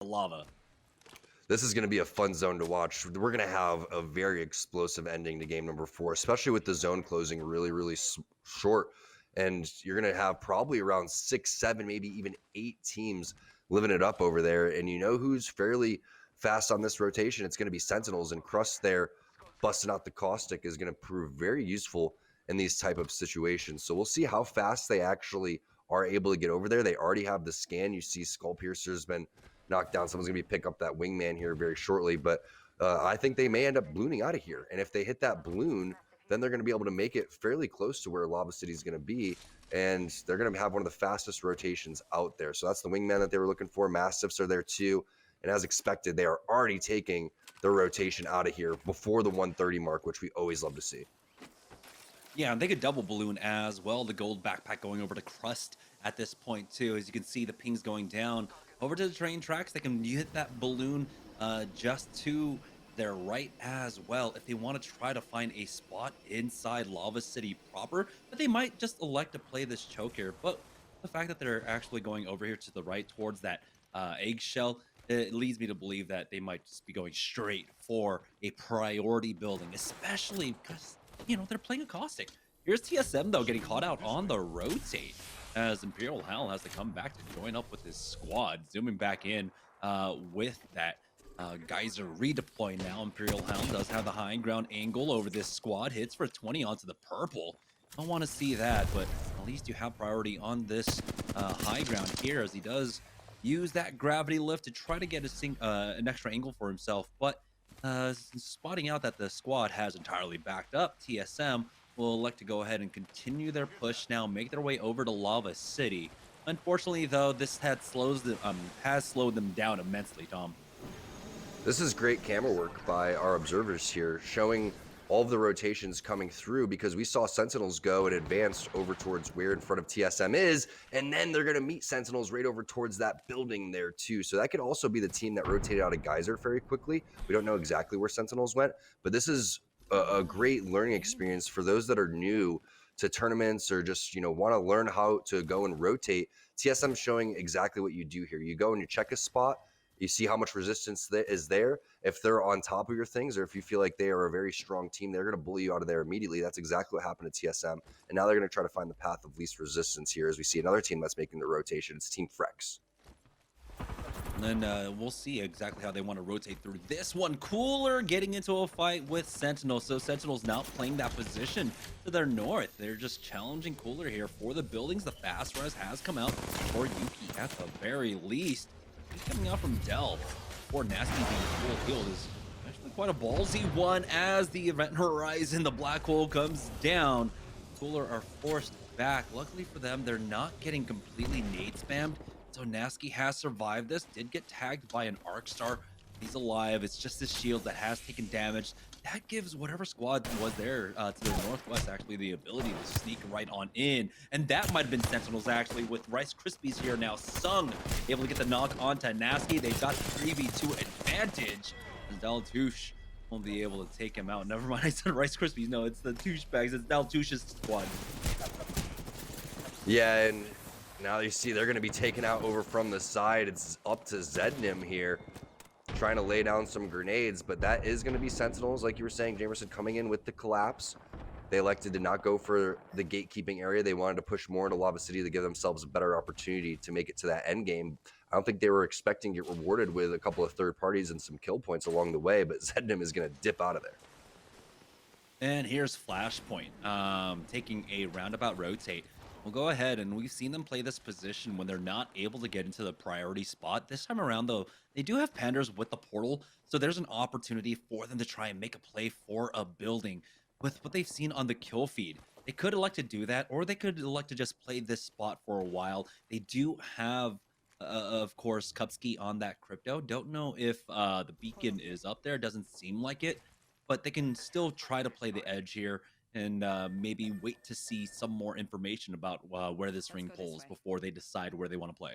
lava. This is going to be a fun zone to watch. We're going to have a very explosive ending to game number 4, especially with the zone closing really short. And you're going to have probably around 6, 7, maybe even 8 teams living it up over there. And you know who's fairly fast on this rotation? It's going to be Sentinels, and Crust there busting out the caustic is going to prove very useful in these type of situations. So we'll see how fast they actually are able to get over there. They already have the scan. You see Skull Piercer's been knocked down. Someone's going to be pick up that wingman here very shortly, but I think they may end up ballooning out of here. And if they hit that balloon, then they're going to be able to make it fairly close to where Lava City is going to be, and they're going to have one of the fastest rotations out there. So that's the wingman that they were looking for. Mastiffs are there too, and as expected, they are already taking their rotation out of here before the 130 mark, which we always love to see. Yeah, and they could double balloon as well. The gold backpack going over to Crust at this point too. As you can see, the pings going down over to the train tracks. They can hit that balloon just to their right as well if they want to try to find a spot inside Lava City proper. But they might just elect to play this choke here. But the fact that they're actually going over here to the right towards that eggshell, it leads me to believe that they might just be going straight for a priority building, especially because they're playing a caustic. Here's TSM though getting caught out on the rotate as Imperial Hell has to come back to join up with his squad. Zooming back in with that Geyser redeploy now. Imperial Hell does have the high ground angle over this squad. Hits for 20 onto the purple. Don't want to see that, but at least you have priority on this high ground here as he does use that gravity lift to try to get an extra angle for himself. But spotting out that the squad has entirely backed up, TSM will elect to go ahead and continue their push now, make their way over to Lava City. Unfortunately, though, this has slowed them down immensely, Tom. This is great camera work by our observers here, showing all of the rotations coming through, because we saw Sentinels go and advance over towards where in front of TSM is, and then they're going to meet Sentinels right over towards that building there too. So that could also be the team that rotated out of Geyser very quickly. We don't know exactly where Sentinels went, but this is a great learning experience for those that are new to tournaments or just want to learn how to go and rotate. TSM showing exactly what you do here. You go and you check a spot. You see how much resistance is there. If they're on top of your things, or if you feel like they are a very strong team, they're going to bully you out of there immediately. That's exactly what happened to TSM. And now they're going to try to find the path of least resistance here as we see another team that's making the rotation. It's Team Frex. And then we'll see exactly how they want to rotate through this one. Cooler getting into a fight with Sentinels. So Sentinels now playing that position to their north. They're just challenging Cooler here for the buildings. The fast res has come out for Yuki at the very least. He's coming out from Dell for Nasty being full healed is actually quite a ballsy one as the event horizon, the black hole comes down. Cooler are forced back. Luckily for them, they're not getting completely nade spammed. So Nasty has survived this, did get tagged by an Arc Star. He's alive. It's just his shield that has taken damage. That gives whatever squad was there to the northwest actually the ability to sneak right on in. And that might have been Sentinels actually with Rice Krispies here now. Sung able to get the knock onto Nasty. They've got the 3v2 advantage. And Daltouche won't be able to take him out. Never mind, I said Rice Krispies. No, it's the Touche bags. It's Daltouche's squad. Yeah, and now you see they're going to be taken out over from the side. It's up to Zednim here, trying to lay down some grenades, but that is going to be Sentinels, like you were saying, Jamerson, coming in with the collapse. They elected to not go for the gatekeeping area. They wanted to push more into Lava City to give themselves a better opportunity to make it to that end game. I don't think they were expecting to get rewarded with a couple of third parties and some kill points along the way, but Zednim is going to dip out of there. And here's Flashpoint, taking a roundabout rotate. We'll go ahead, and we've seen them play this position when they're not able to get into the priority spot. This time around, though, they do have Panders with the portal, so there's an opportunity for them to try and make a play for a building. With what they've seen on the kill feed, they could elect to do that, or they could elect to just play this spot for a while. They do have, of course, Kupski on that crypto. Don't know if the beacon is up there. Doesn't seem like it, but they can still try to play the edge here and maybe wait to see some more information about where this ring pulls before they decide where they want to play.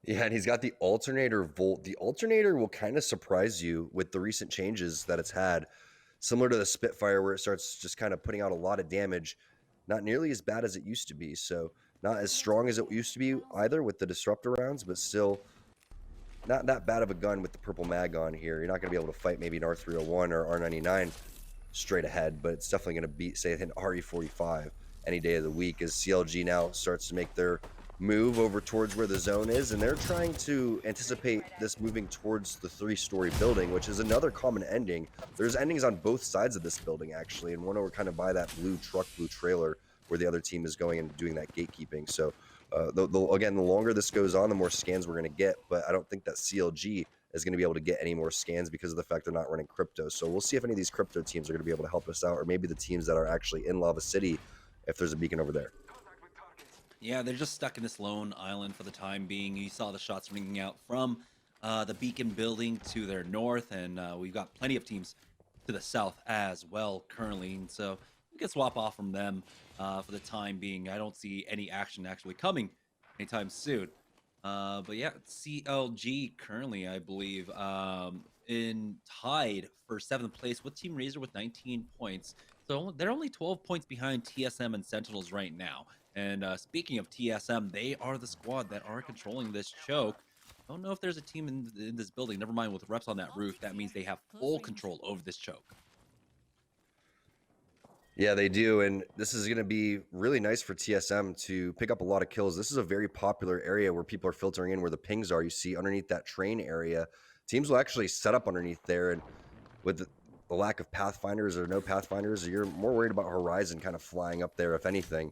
Yeah, and he's got the alternator Volt. The alternator will kind of surprise you with the recent changes that it's had. Similar to the Spitfire, where it starts just kind of putting out a lot of damage. Not nearly as bad as it used to be. So not as strong as it used to be either with the disruptor rounds, but still not that bad of a gun with the purple mag on here. You're not going to be able to fight maybe an R301 or R99 straight ahead, but it's definitely going to beat, say, an RE45 any day of the week as CLG now starts to make their move over towards where the zone is, and they're trying to anticipate this moving towards the 3-story building, which is another common ending. There's endings on both sides of this building, actually, and one over kind of by that blue truck, blue trailer, where the other team is going and doing that gatekeeping. So, again, the longer this goes on, the more scans we're going to get, but I don't think that CLG is going to be able to get any more scans because of the fact they're not running crypto. So we'll see if any of these crypto teams are going to be able to help us out, or maybe the teams that are actually in Lava City, if there's a beacon over there. Yeah, they're just stuck in this lone island for the time being. You saw the shots ringing out from the beacon building to their north, and we've got plenty of teams to the south as well currently. And so we can swap off from them for the time being. I don't see any action actually coming anytime soon. But yeah, CLG currently, I believe, in tied for seventh place with Team Razor with 19 points. So they're only 12 points behind TSM and Sentinels right now. And speaking of TSM, they are the squad that are controlling this choke. Don't know if there's a team in this building. Never mind, with reps on that roof, that means they have full control over this choke. Yeah, they do, and this is going to be really nice for TSM to pick up a lot of kills. This is a very popular area where people are filtering in where the pings are. You see underneath that train area, teams will actually set up underneath there, and with the lack of pathfinders or no pathfinders, you're more worried about Horizon kind of flying up there, if anything.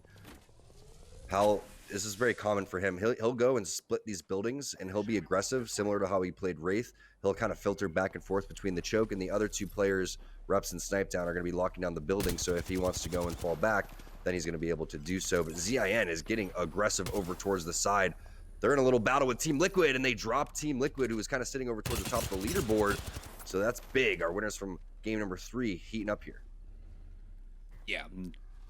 How this is very common for him. He'll go and split these buildings, and he'll be aggressive, similar to how he played Wraith. He'll kind of filter back and forth between the choke and the other two players, Reps and Snipe Down, are going to be locking down the building. So if he wants to go and fall back, then he's going to be able to do so. But ZIN is getting aggressive over towards the side. They're in a little battle with Team Liquid, and they drop Team Liquid, who was kind of sitting over towards the top of the leaderboard. So that's big. Our winners from game number 3 heating up here. Yeah,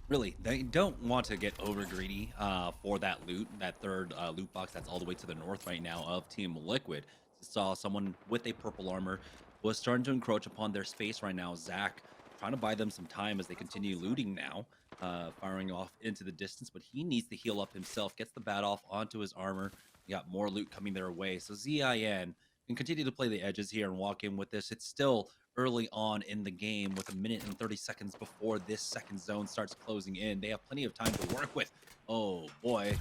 really, they don't want to get over greedy for that loot, that third loot box that's all the way to the north right now of Team Liquid. Saw someone with a purple armor was starting to encroach upon their space right now. Zach trying to buy them some time as they continue looting now, firing off into the distance, but he needs to heal up himself, gets the bat off onto his armor. You got more loot coming their way. So ZIN can continue to play the edges here and walk in with this. It's still early on in the game with a minute and 30 seconds before this second zone starts closing in. They have plenty of time to work with. Oh boy.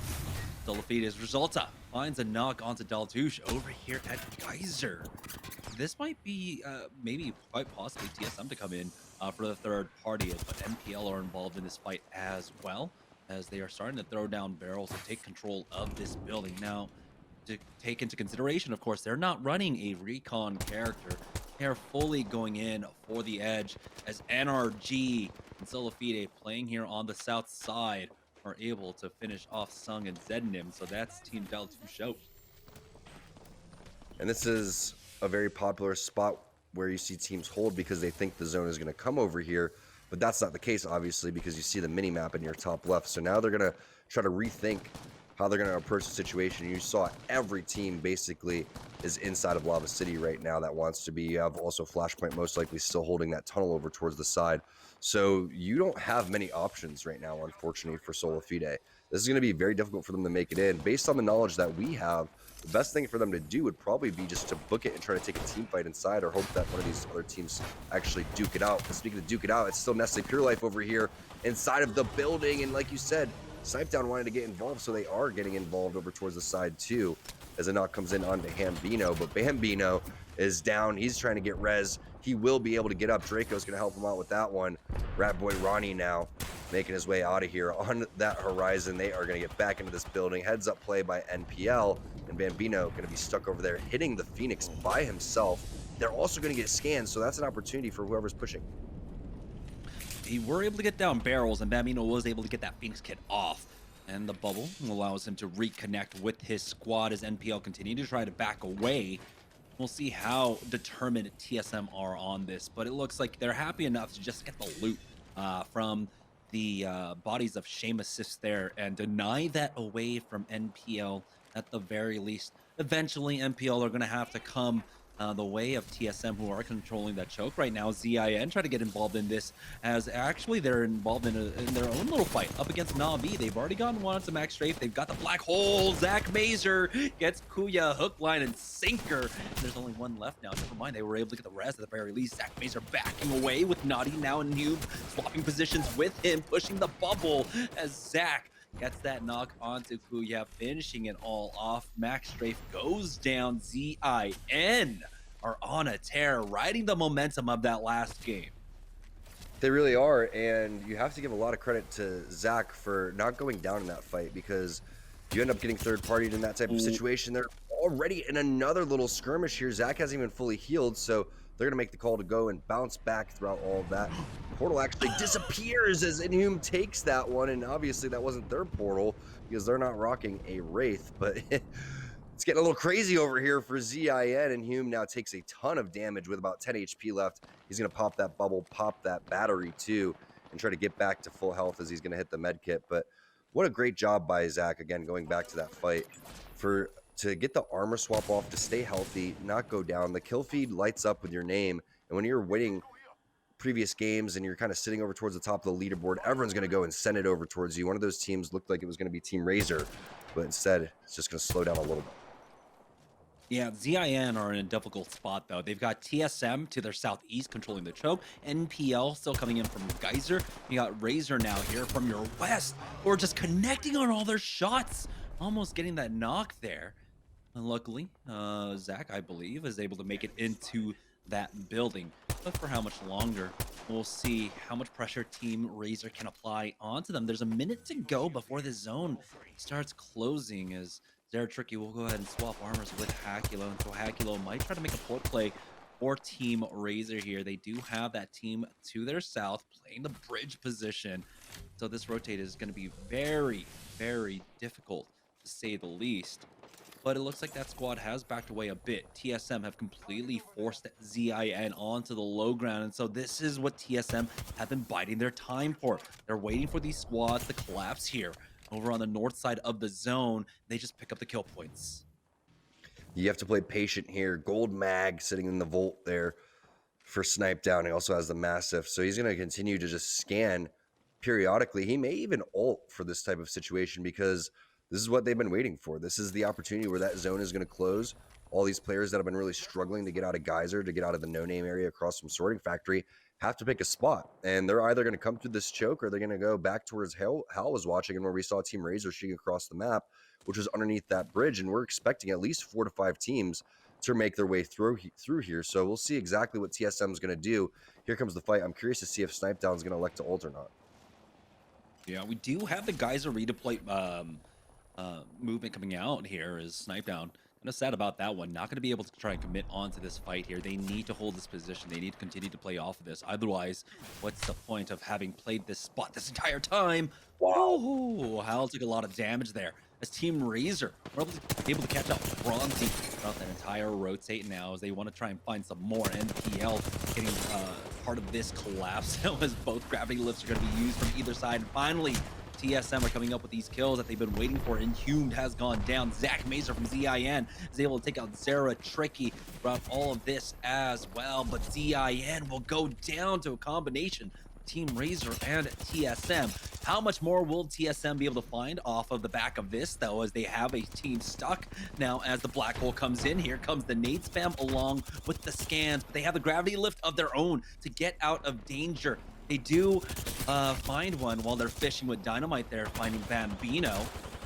Delafides Resulta finds a knock onto Daltouche over here at Geyser. This might be maybe quite possibly TSM to come in for the third party, but MPL are involved in this fight as well, as they are starting to throw down barrels to take control of this building. Now, to take into consideration, of course, they're not running a recon character. They're fully going in for the edge as NRG and Solafide playing here on the south side are able to finish off Sung and Zednim. So that's Team Delta show. And this is a very popular spot where you see teams hold because they think the zone is going to come over here. But that's not the case, obviously, because you see the mini map in your top left. So now they're going to try to rethink how they're going to approach the situation. You saw every team basically is inside of Lava City right now that wants to be. You have also Flashpoint most likely still holding that tunnel over towards the side. So you don't have many options right now, unfortunately, for Solafide. This is going to be very difficult for them to make it in. Based on the knowledge that we have, the best thing for them to do would probably be just to book it and try to take a team fight inside, or hope that one of these other teams actually duke it out. But speaking of duke it out, it's still Nestle Pure Life over here inside of the building. And like you said, Snipe Down wanted to get involved, so they are getting involved over towards the side too, as a knock comes in onto Hambino. But Bambino is down. He's trying to get res. He will be able to get up. Draco's going to help him out with that one. Rat Boy Ronnie now making his way out of here on that Horizon. They are going to get back into this building. Heads up play by NPL, and Bambino going to be stuck over there hitting the Phoenix by himself. They're also going to get scanned, so that's an opportunity for whoever's pushing. They were able to get down barrels, and Bambino was able to get that Phoenix kit off. And the bubble allows him to reconnect with his squad as NPL continue to try to back away. We'll see how determined TSM are on this, but it looks like they're happy enough to just get the loot from the bodies of Shame Assist there and deny that away from NPL at the very least. Eventually, NPL are going to have to come the way of TSM, who are controlling that choke right now. ZIN try to get involved in this, as actually they're involved in their own little fight up against Na'Vi. They've already gotten one to Max Strafe. They've got the black hole. Zach Mazer gets Kuya hook, line, and sinker. And there's only one left now. Never mind, they were able to get the rest at the very least. Zach Mazer backing away with Naughty now and Noob swapping positions with him, pushing the bubble as Zach gets that knock onto Kuya, finishing it all off. Max Strafe goes down. ZIN are on a tear, riding the momentum of that last game. They really are, and you have to give a lot of credit to Zach for not going down in that fight, because you end up getting third-partied in that type of situation. They're already in another little skirmish here. Zach hasn't even fully healed, so they're going to make the call to go and bounce back throughout all of that. Portal actually disappears as Inhume takes that one, and obviously that wasn't their portal because they're not rocking a Wraith, but it's getting a little crazy over here for ZIN, and Hume now takes a ton of damage with about 10 HP left. He's going to pop that bubble, pop that battery too, and try to get back to full health as he's going to hit the med kit. But what a great job by Zach, again, going back to that fight, to get the armor swap off, to stay healthy, not go down. The kill feed lights up with your name, and when you're winning previous games and you're kind of sitting over towards the top of the leaderboard, everyone's going to go and send it over towards you. One of those teams looked like it was going to be Team Razor, but instead it's just going to slow down a little bit. Yeah, ZIN are in a difficult spot, though. They've got TSM to their southeast controlling the choke. NPL still coming in from Geyser. You got Razor now here from your west, who are just connecting on all their shots. Almost getting that knock there. And luckily, Zach, I believe, is able to make it into that building. But for how much longer? We'll see how much pressure Team Razor can apply onto them. There's a minute to go before the zone starts closing, as Tricky will go ahead and swap armors with Hakulo, and so Hakulo might try to make a port play for Team Razor here. They do have that team to their south playing the bridge position, so this rotate is going to be very, very difficult to say the least. But it looks like that squad has backed away a bit. TSM have completely forced ZIN onto the low ground, and so this is what TSM have been biding their time for. They're waiting for these squads to collapse here over on the north side of the zone. They just pick up the kill points. You have to play patient here. Gold Mag sitting in the vault there for Snipe Down. He also has the Massive, so he's going to continue to just scan periodically. He may even ult for this type of situation, because this is what they've been waiting for. This is the opportunity where that zone is going to close. All these players that have been really struggling to get out of Geyser, to get out of the no-name area across from Sorting Factory, have to pick a spot. And they're either going to come through this choke, or they're going to go back towards Hal was watching, and where we saw Team Razor shooting across the map, which was underneath that bridge. And we're expecting at least 4 to 5 teams to make their way through here. So we'll see exactly what TSM is going to do. Here comes the fight. I'm curious to see if Snipe Down is going to elect to ult or not. Yeah, we do have the Geyser redeploy movement coming out here. Is Snipe Down. Kind of sad about that one. Not going to be able to try and commit onto this fight here. They need to hold this position. They need to continue to play off of this. Otherwise, what's the point of having played this spot this entire time? Wow. Oh, Hal took a lot of damage there. As Team Razor were able to catch up Bronzy throughout that entire rotate now, as they want to try and find some more. NPL getting part of this collapse as both gravity lifts are going to be used from either side. And finally, TSM are coming up with these kills that they've been waiting for. Inhumed has gone down. Zach Mazer from ZIN is able to take out Zara Tricky throughout all of this as well. But ZIN will go down to a combination of Team Razor and TSM. How much more will TSM be able to find off of the back of this, though, as they have a team stuck now as the black hole comes in? Here comes the nade spam along with the scans, but they have the gravity lift of their own to get out of danger. They do find one while they're fishing with Dynamite there, finding Bambino,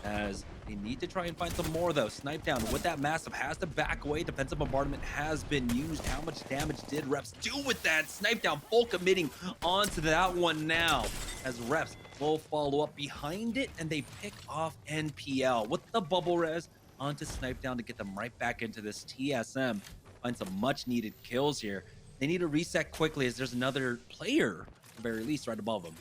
as they need to try and find some more, though. Snipe Down with that Massive has to back away. Defensive bombardment has been used. How much damage did Reps do with that? Snipe Down full committing onto that one now, as Reps will follow up behind it, and they pick off NPL with the bubble res onto Snipe Down to get them right back into this. TSM find some much needed kills here. They need to reset quickly, as there's another player at the very least right above them.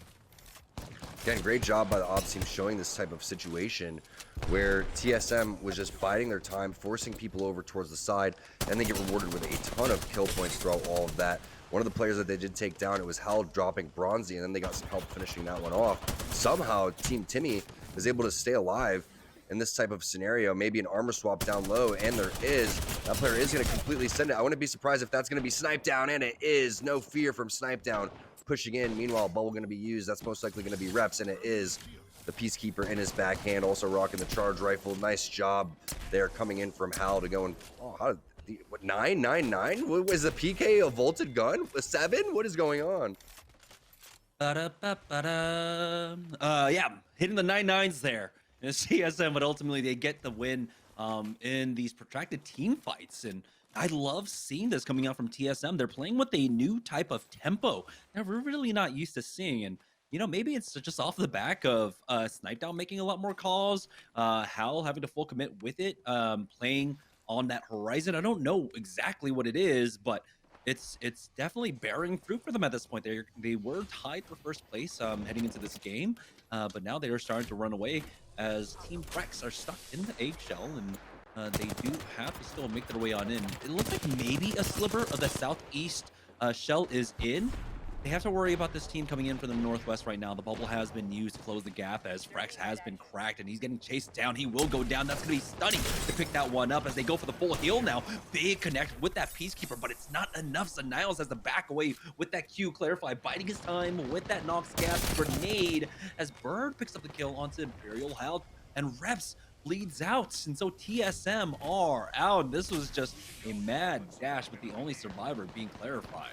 Again, great job by the ops team showing this type of situation where TSM was just biding their time, forcing people over towards the side, and they get rewarded with a ton of kill points throughout all of that. One of the players that they did take down, it was Hal dropping Bronzy, and then they got some help finishing that one off. Somehow, Team Timmy is able to stay alive in this type of scenario. Maybe an armor swap down low, and there is. That player is going to completely send it. I wouldn't be surprised if that's going to be Snipe Down, and it is. No fear from Snipe Down pushing in. Meanwhile, bubble going to be used. That's most likely going to be Reps, and it is the Peacekeeper in his backhand, also rocking the charge rifle. Nice job there coming in from Hal to go and, oh, how did, what, 999? What was the PK a vaulted gun? A 7? What is going on? Ba-da-ba-ba-da. Yeah, hitting the 9-9s there in CSM, but ultimately they get the win in these protracted team fights. And I love seeing this coming out from TSM. They're playing with a new type of tempo that we're really not used to seeing. And maybe it's just off the back of Snipe Down making a lot more calls, Hal having to full commit with it, playing on that horizon. I don't know exactly what it is, but it's definitely bearing fruit for them at this point. They were tied for first place heading into this game, but now they are starting to run away as Team Rex are stuck in the eggshell, and they do have to still make their way on in. It looks like maybe a sliver of the southeast shell is in. They have to worry about this team coming in from the northwest right now. The bubble has been used to close the gap as Frex has been cracked and he's getting chased down. He will go down. That's going to be stunning to pick that one up as they go for the full heal now. Big connect with that Peacekeeper, but it's not enough. Sentinels has to back away with that Q. Clarify biding his time with that Nox gas grenade as Bird picks up the kill onto Imperial Health and Reps bleeds out. And so TSM are out. This was just a mad dash with the only survivor being Clarify.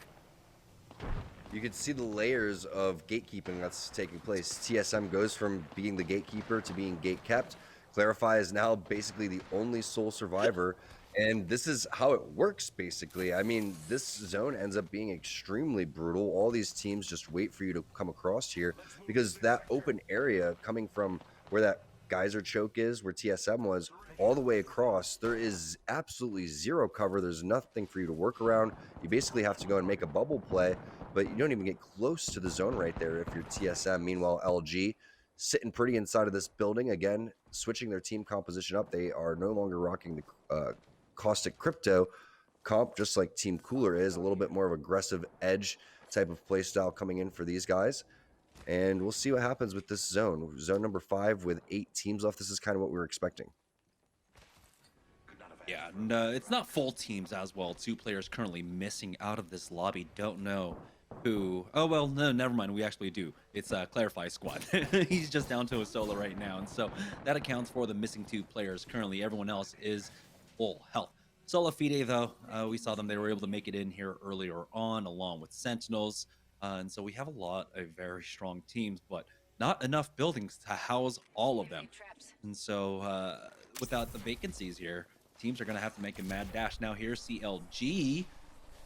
You can see the layers of gatekeeping that's taking place. TSM goes from being the gatekeeper to being gatekept. Clarify is now basically the only sole survivor, and this is how it works, basically. I mean, this zone ends up being extremely brutal. All these teams just wait for you to come across here because that open area coming from where that geyser choke is, where TSM was, all the way across, there is absolutely zero cover. There's nothing for you to work around. You basically have to go and make a bubble play, but you don't even get close to the zone right there if you're TSM. Meanwhile, LG sitting pretty inside of this building, again, switching their team composition up. They are no longer rocking the caustic crypto comp, just like Team Cooler is, a little bit more of aggressive edge type of play style coming in for these guys. And we'll see what happens with this zone. Zone number 5 with 8 teams left. This is kind of what we were expecting. Yeah, no, it's not full teams as well. 2 players currently missing out of this lobby. Don't know who. Oh, well, no, never mind. We actually do. It's Clarify Squad. He's just down to a solo right now. And so that accounts for the missing 2 players currently. Everyone else is full health. Solo Fide, though, we saw them. They were able to make it in here earlier on, along with Sentinels. And so we have a lot of very strong teams, but not enough buildings to house all of them. And so without the vacancies here, teams are going to have to make a mad dash. Now here's CLG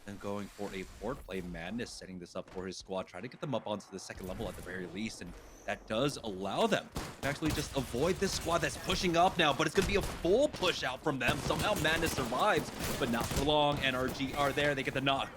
and going for a board play. Madness setting this up for his squad, try to get them up onto the second level at the very least, and that does allow them to actually just avoid this squad that's pushing up now, but it's going to be a full push out from them. Somehow Madness survives, but not for long. NRG are there. They get the knock.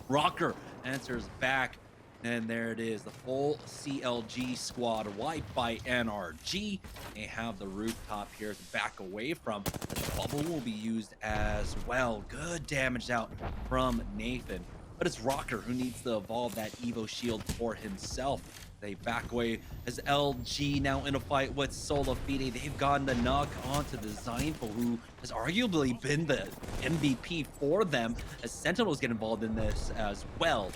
Rocker answers back. And there it is, the full CLG squad wiped by NRG. They have the rooftop here to back away from. The bubble will be used as well. Good damage out from Nathan. But it's Rocker who needs to evolve that Evo shield for himself. They back away as LG now in a fight with Solo Fide. They've gotten the knock onto the Zynful, who has arguably been the MVP for them, as Sentinels get involved in this as well.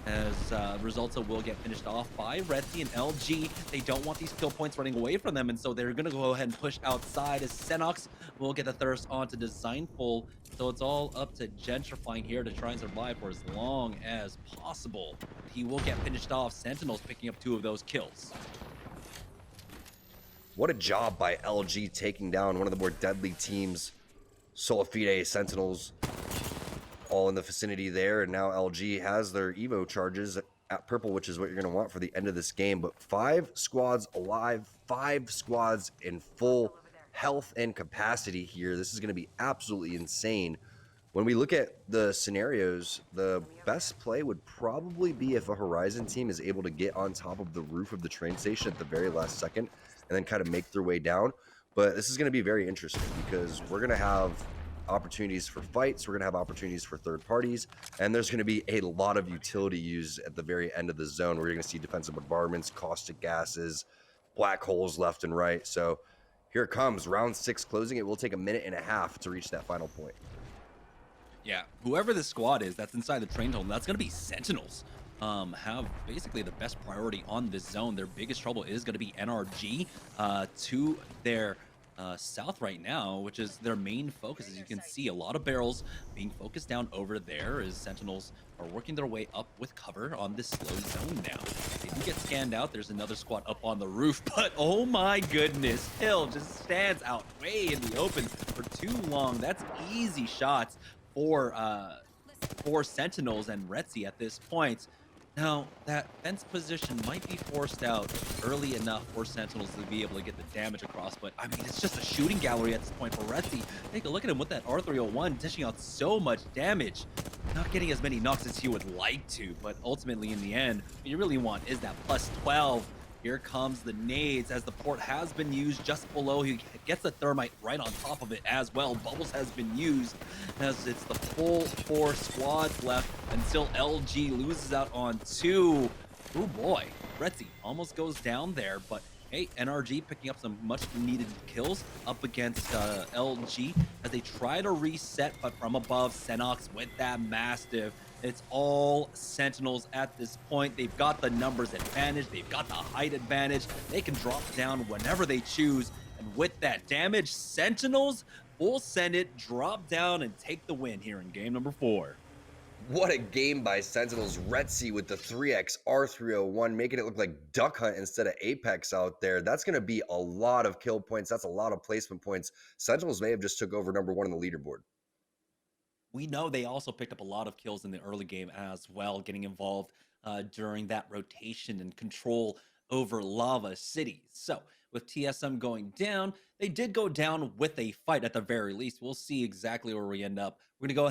As Resulta will get finished off by Retzi and LG. They don't want these kill points running away from them, and so they're going to go ahead and push outside as Senox will get the thirst onto Designful. So it's all up to Gentrifying here to try and survive for as long as possible. He will get finished off. Sentinels picking up 2 of those kills. What a job by LG taking down one of the more deadly teams. Solafide, Sentinels, all in the vicinity there, and now LG has their Evo charges at purple, which is what you're going to want for the end of this game. But 5 squads alive, 5 squads in full health and capacity here. This is going to be absolutely insane. When we look at the scenarios, the best play would probably be if a Horizon team is able to get on top of the roof of the train station at the very last second and then kind of make their way down. But this is going to be very interesting because we're going to have opportunities for fights, we're going to have opportunities for third parties, and there's going to be a lot of utility used at the very end of the zone where you're going to see defensive bombardments, caustic gases, black holes left and right. So Here it comes, round 6 closing. It will take a minute and a half to reach that final point. Yeah, whoever the squad is that's inside the train tunnel, that's going to be Sentinels. Have basically the best priority on this zone. Their biggest trouble is going to be NRG to their south right now, which is their main focus. As you can see, a lot of barrels being focused down over there as Sentinels are working their way up with cover on this slow zone now. They do get scanned out. There's another squad up on the roof, but oh my goodness, Hill just stands out way in the open for too long. That's easy shots for Sentinels and Retzi at this point. Now, that fence position might be forced out early enough for Sentinels to be able to get the damage across, but I mean, it's just a shooting gallery at this point for Retzi. Take a look at him with that R301 dishing out so much damage. Not getting as many knocks as he would like to, but ultimately in the end, what you really want is that plus 12. Here comes the nades as the port has been used just below. He gets the thermite right on top of it as well. Bubbles has been used as it's the full 4 squads left until LG loses out on 2. Oh boy, Retzi almost goes down there, but hey, NRG picking up some much needed kills up against LG as they try to reset, but from above, Senox with that Mastiff. It's all Sentinels at this point. They've got the numbers advantage. They've got the height advantage. They can drop down whenever they choose. And with that damage, Sentinels will send it, drop down, and take the win here in game number 4. What a game by Sentinels. Retzi with the 3x R301, making it look like Duck Hunt instead of Apex out there. That's going to be a lot of kill points. That's a lot of placement points. Sentinels may have just took over number 1 on the leaderboard. We know they also picked up a lot of kills in the early game as well, getting involved during that rotation and control over Lava City. So, with TSM going down, they did go down with a fight at the very least. We'll see exactly where we end up. We're going to go